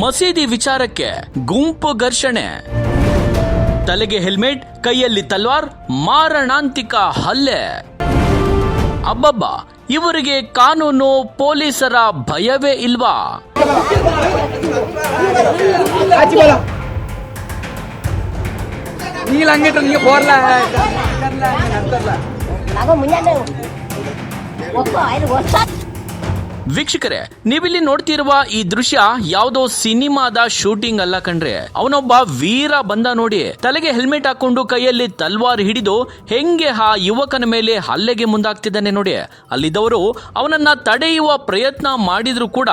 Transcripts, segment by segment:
ಮಸೀದಿ ವಿಚಾರಕ್ಕೆ ಗುಂಪು ಘರ್ಷಣೆ, ತಲೆಗೆ ಹೆಲ್ಮೆಟ್, ಕೈಯಲ್ಲಿ ತಲ್ವಾರ್, ಮಾರಣಾಂತಿಕ ಹಲ್ಲೆ. ಅಬ್ಬಬ್ಬ, ಇವರಿಗೆ ಕಾನೂನು ಪೊಲೀಸರ ಭಯವೇ ಇಲ್ವಾ? ವೀಕ್ಷಕರೇ, ನೀವಿಲ್ಲಿ ನೋಡ್ತಿರುವ ಈ ದೃಶ್ಯ ಯಾವುದೋ ಸಿನಿಮಾದ ಶೂಟಿಂಗ್ ಅಲ್ಲ ಕಣ್ರೆ. ಅವನೊಬ್ಬ ವೀರ ಬಂದ ನೋಡಿ, ತಲೆಗೆ ಹೆಲ್ಮೆಟ್ ಹಾಕೊಂಡು ಕೈಯಲ್ಲಿ ತಲ್ವಾರ್ ಹಿಡಿದು ಹೆಂಗೆ ಆ ಯುವಕನ ಮೇಲೆ ಹಲ್ಲೆಗೆ ಮುಂದಾಗ್ತಿದ್ದಾನೆ ನೋಡಿ. ಅಲ್ಲಿದ್ದವರು ಅವನನ್ನ ತಡೆಯುವ ಪ್ರಯತ್ನ ಮಾಡಿದ್ರು ಕೂಡ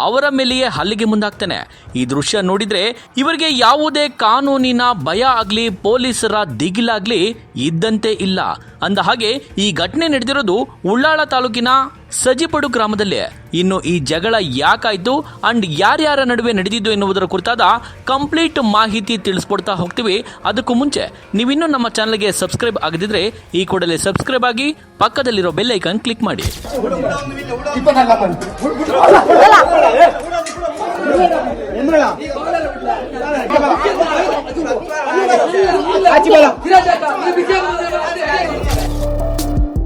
ಅವರ ಮೇಲೆಯೇ ಹಲ್ಲೆಗೆ ಮುಂದಾಗ್ತಾನೆ. ಈ ದೃಶ್ಯ ನೋಡಿದ್ರೆ ಇವರಿಗೆ ಯಾವುದೇ ಕಾನೂನಿನ ಭಯ ಆಗ್ಲಿ ಪೊಲೀಸರ ದಿಗಿಲಾಗ್ಲಿ ಇದ್ದಂತೆ ಇಲ್ಲ. ಅಂದ ಹಾಗೆ ಈ ಘಟನೆ ನಡೆದಿರೋದು ಉಳ್ಳಾಳ ತಾಲೂಕಿನ ಸಜಿಪಡು ಗ್ರಾಮದಲ್ಲಿ. ಇನ್ನು ಈ ಜಗಳ ಯಾಕಾಯ್ತು ಅಂಡ್ ಯಾರ್ಯಾರ ನಡುವೆ ನಡೆದಿದ್ದು ಎನ್ನುವುದರ ಕುರಿತಾದ ಕಂಪ್ಲೀಟ್ ಮಾಹಿತಿ ತಿಳಿಸ್ಕೊಡ್ತಾ ಹೋಗ್ತೀವಿ. ಅದಕ್ಕೂ ಮುಂಚೆ ನೀವಿನ್ನೂ ನಮ್ಮ ಚಾನಲ್ಗೆ ಸಬ್ಸ್ಕ್ರೈಬ್ ಆಗದಿದ್ರೆ ಈ ಕೂಡಲೇ ಸಬ್ಸ್ಕ್ರೈಬ್ ಆಗಿ ಪಕ್ಕದಲ್ಲಿರೋ ಬೆಲ್ ಐಕಾನ್ ಕ್ಲಿಕ್ ಮಾಡಿ.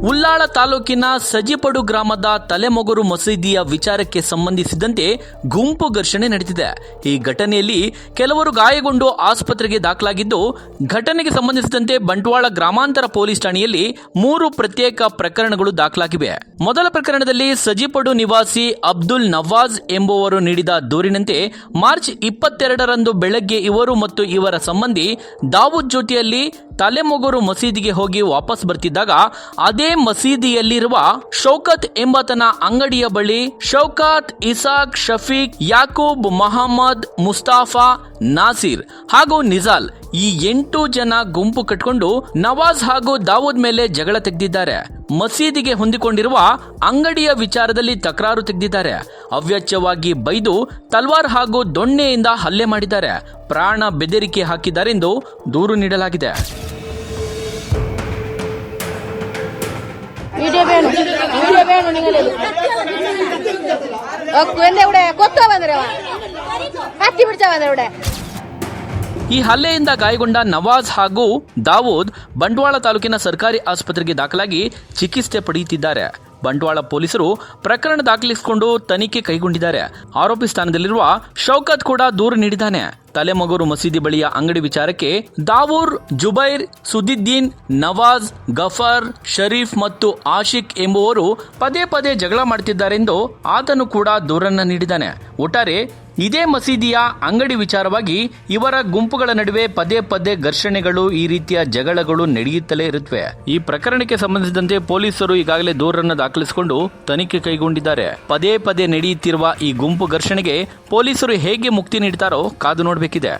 ಉಳ್ಳಾಳ ತಾಲೂಕಿನ ಸಜಿಪಡು ಗ್ರಾಮದ ತಲೆಮೊಗರು ಮಸೀದಿಯ ವಿಚಾರಕ್ಕೆ ಸಂಬಂಧಿಸಿದಂತೆ ಗುಂಪು ಘರ್ಷಣೆ ನಡೆದಿದೆ. ಈ ಘಟನೆಯಲ್ಲಿ ಕೆಲವರು ಗಾಯಗೊಂಡು ಆಸ್ಪತ್ರೆಗೆ ದಾಖಲಾಗಿದ್ದು, ಘಟನೆಗೆ ಸಂಬಂಧಿಸಿದಂತೆ ಬಂಟ್ವಾಳ ಗ್ರಾಮಾಂತರ ಪೊಲೀಸ್ ಠಾಣೆಯಲ್ಲಿ 3 ಪ್ರತ್ಯೇಕ ಪ್ರಕರಣಗಳು ದಾಖಲಾಗಿವೆ. ಮೊದಲ ಪ್ರಕರಣದಲ್ಲಿ ಸಜಿಪಡು ನಿವಾಸಿ ಅಬ್ದುಲ್ ನವಾಜ್ ಎಂಬುವರು ನೀಡಿದ ದೂರಿನಂತೆ ಮಾರ್ಚ್ 22ರಂದು ಬೆಳಗ್ಗೆ ಇವರು ಮತ್ತು ಇವರ ಸಂಬಂಧಿ ದಾವೂದ್ ಜೊತೆಯಲ್ಲಿ ತಲೆಮೊಗರು ಮಸೀದಿಗೆ ಹೋಗಿ ವಾಪಸ್ ಬರ್ತಿದ್ದಾಗ ಅದೇ ಮಸೀದಿಯಲ್ಲಿರುವ ಶೌಕತ್ ಎಂಬಾತನ ಅಂಗಡಿಯ ಬಳಿ ಶೌಕತ್, ಇಸಾಕ್, ಶಫೀಕ್, ಯಾಕೂಬ್, ಮೊಹಮ್ಮದ್, ಮುಸ್ತಾಫಾ, ನಾಸಿರ್ ಹಾಗೂ ನಿಜಾಲ್ ಈ 8 ಜನ ಗುಂಪು ಕಟ್ಕೊಂಡು ನವಾಜ್ ಹಾಗೂ ದಾವೂದ್ ಮೇಲೆ ಜಗಳ ತೆಗೆದಿದ್ದಾರೆ. ಮಸೀದಿಗೆ ಹೊಂದಿಕೊಂಡಿರುವ ಅಂಗಡಿಯ ವಿಚಾರದಲ್ಲಿ ತಕರಾರು ತೆಗೆದಿದ್ದಾರೆ. ಅವ್ಯಾಚ್ಯವಾಗಿ ಬೈದು ತಲ್ವಾರ್ ಹಾಗೂ ದೊಣ್ಣೆಯಿಂದ ಹಲ್ಲೆ ಮಾಡಿದ್ದಾರೆ. ಪ್ರಾಣ ಬೆದರಿಕೆ ಹಾಕಿದ್ದಾರೆಂದು ದೂರು ನೀಡಲಾಗಿದೆ. ಈ ಹಲ್ಲೆಯಿಂದ ಗಾಯಗೊಂಡ ನವಾಜ್ ಹಾಗೂ ದಾವೂದ್ ಬಂಟ್ವಾಳ ತಾಲೂಕಿನ ಸರ್ಕಾರಿ ಆಸ್ಪತ್ರೆಗೆ ದಾಖಲಾಗಿ ಚಿಕಿತ್ಸೆ ಪಡೆಯುತ್ತಿದ್ದಾರೆ. ಬಂಟ್ವಾಳ ಪೊಲೀಸರು ಪ್ರಕರಣ ದಾಖಲಿಸಿಕೊಂಡು ತನಿಖೆ ಕೈಗೊಂಡಿದ್ದಾರೆ. ಆರೋಪಿ ಸ್ಥಾನದಲ್ಲಿರುವ ಶೌಕತ್ ಕೂಡ ದೂರು ನೀಡಿದ್ದಾನೆ. ತಲೆಮೊಗರು ಮಸೀದಿ ಬಳಿಯ ಅಂಗಡಿ ವಿಚಾರಕ್ಕೆ ದಾವೂರ್, ಜುಬೈರ್, ಸುದಿದ್ದೀನ್, ನವಾಜ್, ಗಫರ್, ಶರೀಫ್ ಮತ್ತು ಆಶಿಕ್ ಎಂಬುವರು ಪದೇ ಪದೇ ಜಗಳ ಮಾಡುತ್ತಿದ್ದಾರೆಂದು ಆತನು ಕೂಡ ದೂರನ್ನ ನೀಡಿದ್ದಾನೆ. ಒಟ್ಟಾರೆ ಇದೇ ಮಸೀದಿಯ ಅಂಗಡಿ ವಿಚಾರವಾಗಿ ಇವರ ಗುಂಪುಗಳ ನಡುವೆ ಪದೇ ಪದೇ ಘರ್ಷಣೆಗಳು, ಈ ರೀತಿಯ ಜಗಳಗಳು ನಡೆಯುತ್ತಲೇ ಇರುತ್ತವೆ. ಈ ಪ್ರಕರಣಕ್ಕೆ ಸಂಬಂಧಿಸಿದಂತೆ ಪೊಲೀಸರು ಈಗಾಗಲೇ ದೂರನ್ನು ದಾಖಲಿಸಿಕೊಂಡು ತನಿಖೆ ಕೈಗೊಂಡಿದ್ದಾರೆ. ಪದೇ ಪದೇ ನಡೆಯುತ್ತಿರುವ ಈ ಗುಂಪು ಘರ್ಷಣೆಗೆ ಪೊಲೀಸರು ಹೇಗೆ ಮುಕ್ತಿ ನೀಡುತ್ತಾರೋ ಕಾದು ನೋಡಬೇಕಿದೆ.